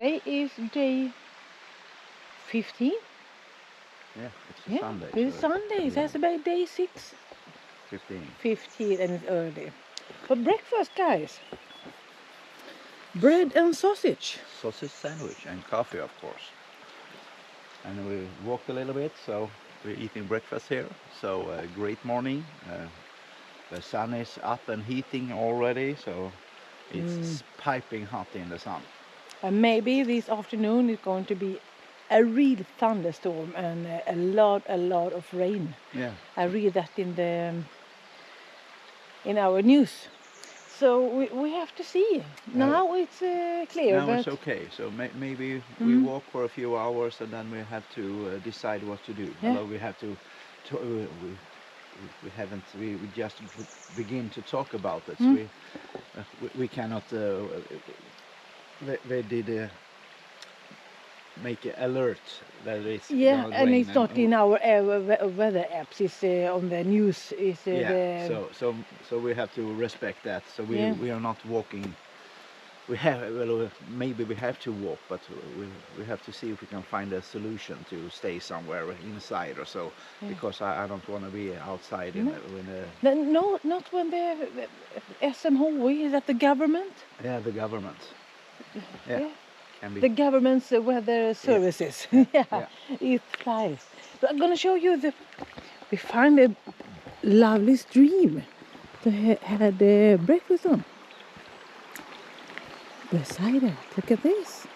Today is day 15. Yeah, it's a Sunday. It's Sunday. Yeah. That's about day 6. 15 and it's early. But breakfast, guys. Bread and sausage. Sausage sandwich and coffee, of course. And we walked a little bit, so we're eating breakfast here. So great morning. The sun is up and heating already, so it's piping hot in the sun. And maybe this afternoon is going to be a real thunderstorm and a lot of rain. Yeah. I read that in our news. So we have to see. Now it's clear. Now it's okay. So maybe we walk for a few hours and then we have to decide what to do. Yeah. Although we have to we haven't. We just begin to talk about it. So we cannot. They did make an alert that it's and rain it's not in our weather apps. It's on the news. It's so we have to respect that. So we are not walking. We have maybe we have to walk, but we have to see if we can find a solution to stay somewhere inside or so. Because I don't want to be outside No, not when the SMHI, is that the government? Yeah, the government. Yeah. Can be. The government's weather services. Yeah. It flies. But I'm gonna show you we find a lovely stream to had breakfast on. Beside it, look at this.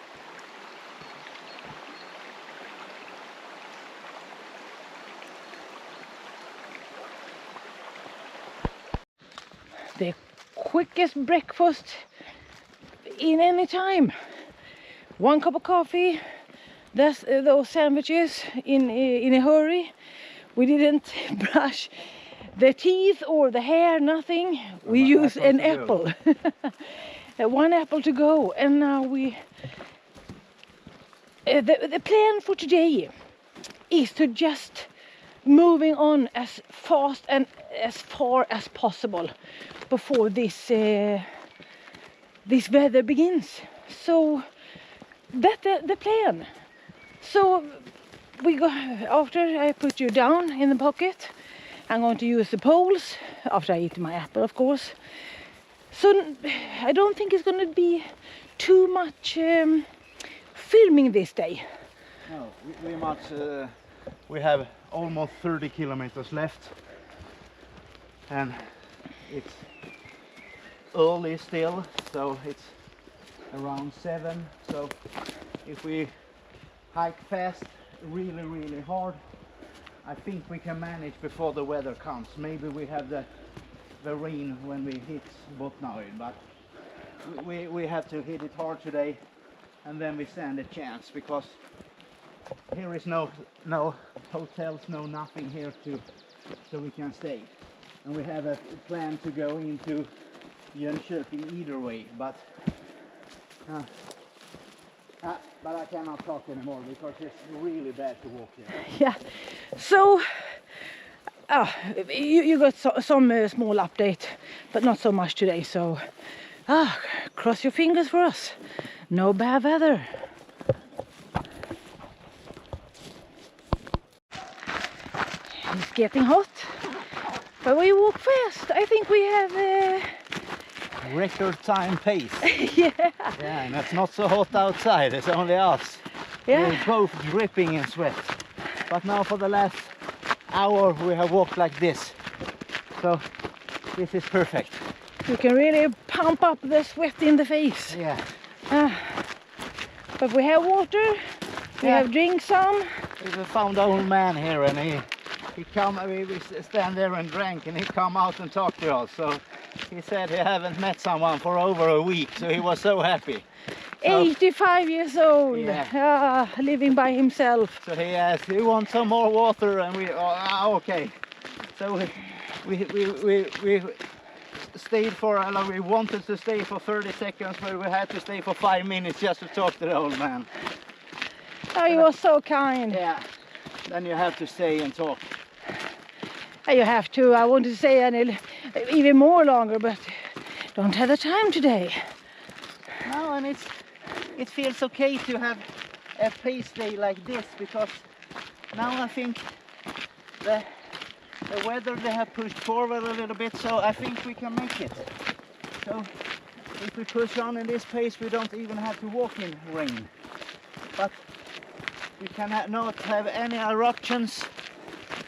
The quickest breakfast in any time. 1 cup of coffee, that's those sandwiches in a hurry. We didn't brush the teeth or the hair, nothing. We use an apple. 1 apple to go, and now the plan for today is to just moving on as fast and as far as possible before this weather begins. So that's the plan. So we go after I put you down in the pocket. I'm going to use the poles after I eat my apple, of course. So I don't think it's going to be too much filming this day. No, we have almost 30 kilometers left, and it's early still, so it's around 7. So if we hike fast, really hard, I think we can manage before the weather comes. Maybe we have the rain when we hit Bottnaöjd, but we have to hit it hard today, and then we stand a chance, because here is no hotels, no nothing here so we can stay. And we have a plan to go into Jönköping either way, but I cannot talk anymore because it's really bad to walk here. Yeah, so you got some small update, but not so much today. So cross your fingers for us. No bad weather. It's getting hot, but we walk fast. I think we have record time pace. Yeah, and it's not so hot outside. It's only us. Yeah. We're both dripping in sweat. But now for the last hour we have walked like this. So this is perfect. You can really pump up the sweat in the face. Yeah. But we have water. We have drink some. We found an old man here, and he come. We stand there and drank, and he come out and talked to us. So he said he haven't met someone for over a week, so he was so happy. So, 85 years old, living by himself. So he asked, "Do you want some more water?" And we, okay. So we stayed for. We wanted to stay for 30 seconds, but we had to stay for 5 minutes just to talk to the old man. Oh, he was so kind. Yeah. Then you have to stay and talk. You have to. I wanted to say even more longer, but don't have the time today. No, and it feels okay to have a pace day like this, because now I think the weather they have pushed forward a little bit, so I think we can make it. So if we push on in this pace, we don't even have to walk in rain. But we can not have any eruptions,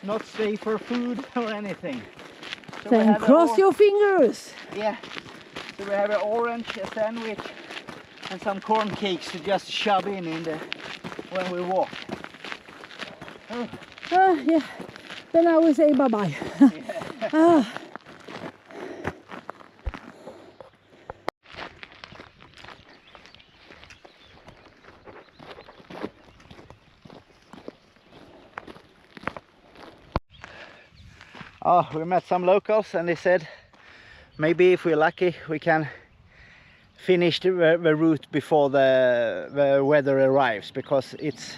not stay for food or anything. So then cross your fingers. Yeah. So we have an orange, a sandwich, and some corn cakes to just shove in the when we walk. Yeah. Then I will say bye-bye. Yeah. Oh, we met some locals and they said maybe if we're lucky we can finish the route before the weather arrives, because it's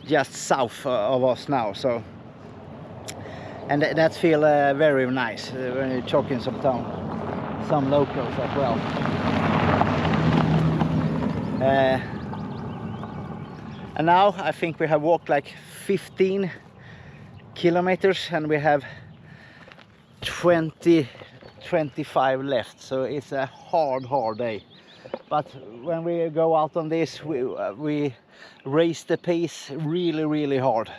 just south of us now. So, and that feels very nice when you're talking some locals as well. And now I think we have walked like 15 kilometers and we have 25 left, so it's a hard day. But when we go out on this, we raise the pace really hard.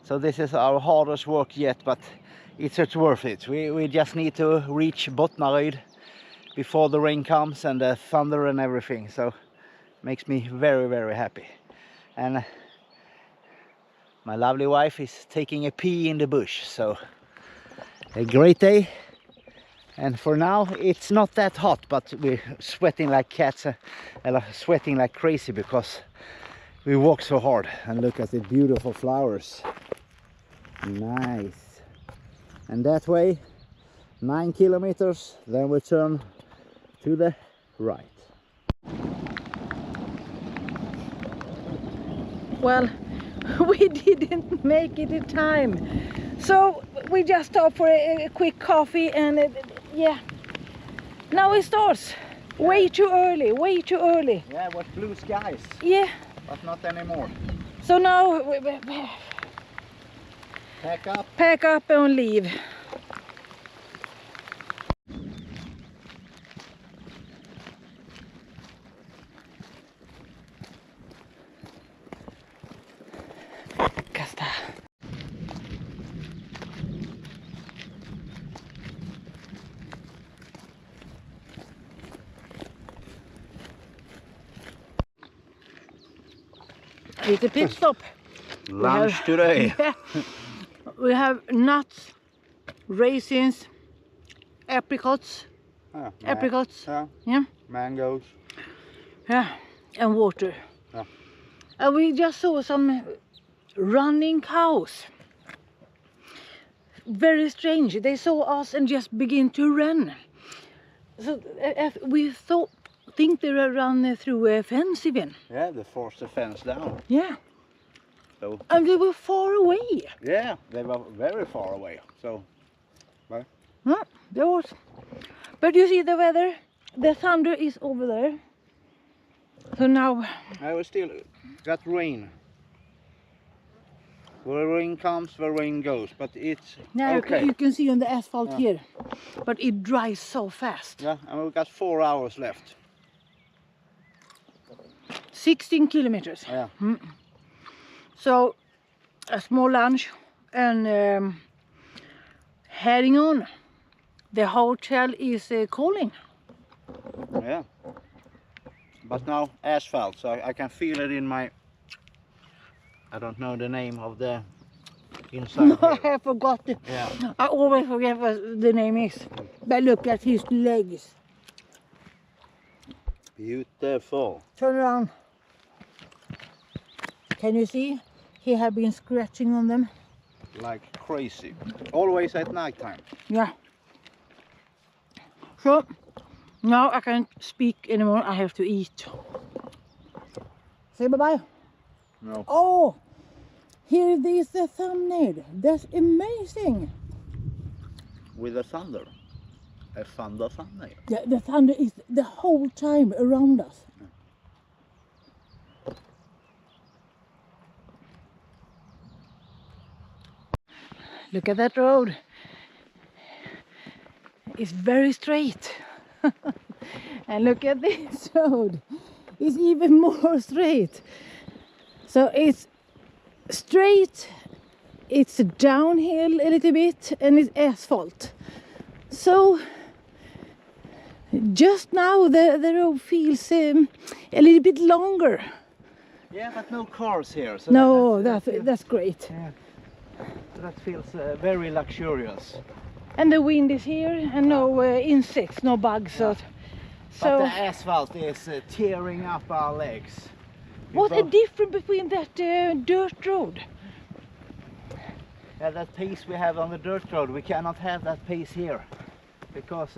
So this is our hardest work yet, but it's worth it. We just need to reach Bottnaryd before the rain comes and the thunder and everything. So it makes me very happy. And my lovely wife is taking a pee in the bush, so a great day. And for now it's not that hot, but we're sweating like cats, sweating like crazy because we walk so hard. And look at the beautiful flowers. Nice. And that way 9 kilometers, then we turn to the right. Well, we didn't make it in time, so we just stopped for a quick coffee, and yeah, now it starts. Way too early. Yeah, it was blue skies. Yeah, But not anymore. so now pack up and leave. Kasta. It's a pit stop. Lunch today. Yeah, we have nuts, raisins, apricots, yeah, Mangoes. yeah, and water. Yeah. And we just saw some running cows. Very strange. They saw us and just begin to run. So we think they ran through a fence even. Yeah, they forced the fence down. Yeah. So, And they were far away. yeah, they were very far away. So, but Yeah, there was. But you see the weather? The thunder is over there. So now I was still got rain. Where rain comes, where rain goes. But it's now okay. you can see on the asphalt here. But it dries so fast. Yeah, and we've got 4 hours left. 16 kilometers. Yeah. So a small lunch and heading on. The hotel is calling. Yeah. But now asphalt, so I can feel it in my... I don't know the name of the inside. No, here. I forgot. Yeah. I always forget what the name is. But look at his legs. Beautiful. Turn around. Can you see? He had been scratching on them. Like crazy. Always at night time. Yeah. So now I can't speak anymore. I have to eat. Say bye-bye. No. Oh, here is the thumbnail. That's amazing. With the thunder. A thunder thumbnail. The thunder is the whole time around us. Look at that road. It's very straight. And look at this road. It's even more straight. So it's straight, it's downhill a little bit, and it's asphalt. So just now the road feels a little bit longer. Yeah, but no cars here. So No, that's great. Yeah, that feels very luxurious. And the wind is here, and no insects, no bugs. Yeah. So But the asphalt is tearing up our legs. what a difference between that dirt road. Yeah, that pace we have on the dirt road, we cannot have that pace here. Because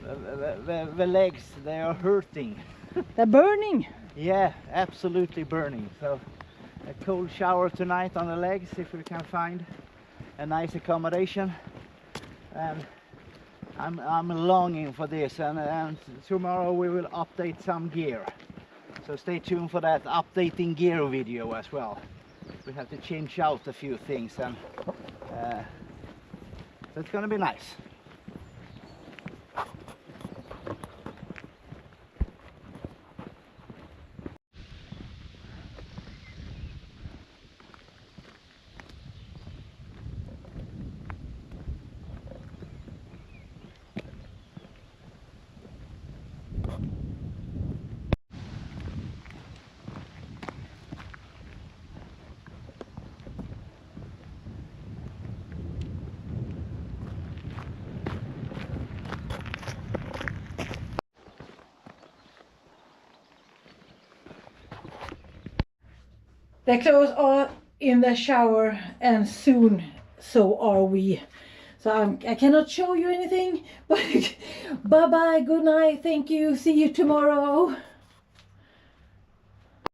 the legs, they are hurting. They're burning. Yeah, absolutely burning. So a cold shower tonight on the legs if we can find a nice accommodation. And I'm longing for this, and tomorrow we will update some gear. So stay tuned for that updating gear video as well. We have to change out a few things, and so it's gonna be nice. The clothes are in the shower, and soon so are we. So I cannot show you anything, but bye bye, good night, thank you, see you tomorrow.